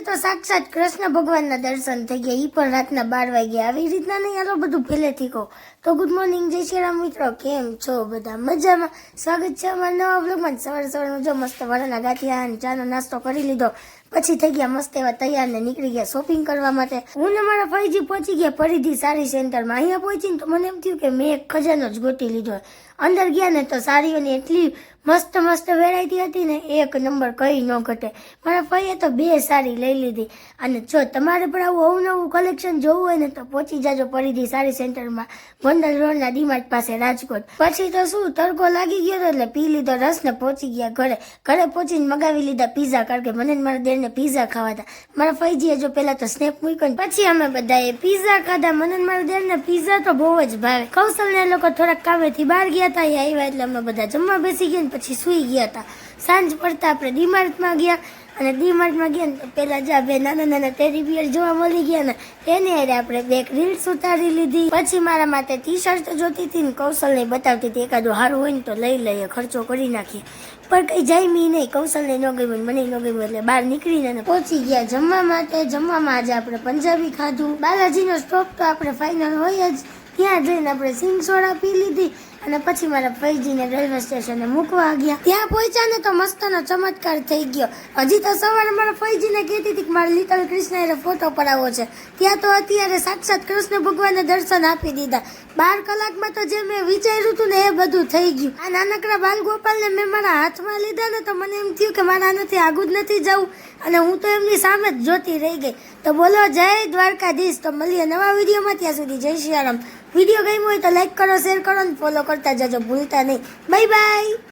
તો સાક્ષાત કૃષ્ણ ભગવાનના દર્શન થઈ ગયા, ઈ પણ રાતના 12 વાગ્યા. આવી રીતના નહીં, હાલો બધું પહેલેથી કહો. તો ગુડ મોર્નિંગ, જય શ્રી રામ મિત્રો, કેમ છો બધા? મજામાં? સ્વાગત છે અમારા નવા વ્લોગમાં. સવારે જો મસ્ત વડાના ગાંઠિયા અને ચાનો નાસ્તો કરી લીધો, પછી થઈ ગયા મસ્ત એવા તૈયાર ને નીકળી ગયા શોપિંગ કરવા માટે. હું ને મારા ફઈજી પહોંચી ગયા પરિધિ સાડી સેન્ટરમાં. અહીંયા પહોંચીને તો મને એમ થયું કે મેં એક ખજાનો જ ગોતી લીધો. અંદર ગયા ને તો સાડીઓની એટલી મસ્ત મસ્ત વેરાયટી હતી ને, એક નંબર, કઈ ન ઘટે. મારા ફઈએ તો 2 સાડી લઈ લીધી. અને જો તમારે પણ આવું અવનવું કલેક્શન જોવું હોય ને તો પહોંચી જાજો પરિધિ સાડી સેન્ટરમાં, ગોંડલ રોડના ડીમાર્ટ પાસે, રાજકોટ. પછી તો શું, તડકો લાગી ગયો એટલે પી લીધો રસ ને પહોંચી ગયા ઘરે. ઘરે પહોંચીને મગાવી લીધા પીઝા, કારણ કે મને મારા દેરને પીઝા ખાવા હતા. મારા ફઈજીએ જો પેલા તો સ્નેપ મૂક્યો, પછી અમે બધાએ પીઝા ખાધા. મને મારા દેરને પીઝા તો બહુ જ ભાવે. કૌશલને એ લોકો થોડાક કામેથી બહાર ગયા હતા, એ આવ્યા એટલે અમે બધા જમવા બેસી ગયા, પછી સુઈ ગયા હતા. સાંજ પડતા આપણે ડીમાર્ટમાં ગયા, અને ડીમાર્ટમાં ગયા ને પેલા જ્યાં 2 નાના નાના ટેડી બિયર જોવા મળી ગયા ને, એને હારે આપણે 2 રીલ્સ ઉતારી લીધી. પછી મારા માટે ટી શર્ટ જોતી હતી ને કૌશલને બતાવતી હતી, એકાદું સારું હોય ને તો લઈ લઈએ, ખર્ચો કરી નાખીએ. પણ કઈ જામી નહીં, કૌશલને ન ગમ્યું, મને ન ગમ્યું, એટલે બહાર નીકળીને પહોંચી ગયા જમવા માટે. જમવામાં આજે આપણે પંજાબી ખાધું. બાલાજીનો સ્ટોપ તો આપણે ફાઇનલ હોય જ, ત્યાં જઈને આપણે સિંગ સોડા પી લીધી. અને પછી મારા ફઈજીને રેલવે સ્ટેશને મૂકવા ગયા. ત્યાં પહોંચ્યા ને તો મસ્તનો ચમત્કાર થઈ ગયો. હજી તો સવારે મારા ફઈજીને કહેતી હતી કે મારે લિટલ કૃષ્ણ ફોટો પડાવવો છે. ત્યાં તો અત્યારે સાક્ષાત કૃષ્ણ ભગવાનને દર્શન આપી દીધા. 12 કલાકમાં તો જે મેં વિચાર્યું હતું ને એ બધું થઈ ગયું. આ નાનકડા બાલ ગોપાલને મેં મારા હાથમાં લીધા ને તો મને એમ થયું કે મારા આનાથી આગું જ નથી જવું, અને હું તો એમની સામે જ જોતી રહી ગઈ. તો બોલો જય દ્વારકાધીશ. તો મળીએ નવા વિડીયોમાં, ત્યાં સુધી જય શ્રી રામ. વિડીયો ગમ્યો હોય તો લાઈક કરો, શેર કરો અને ફોલો કરતા જજો ભૂલતા નહીં. Bye bye.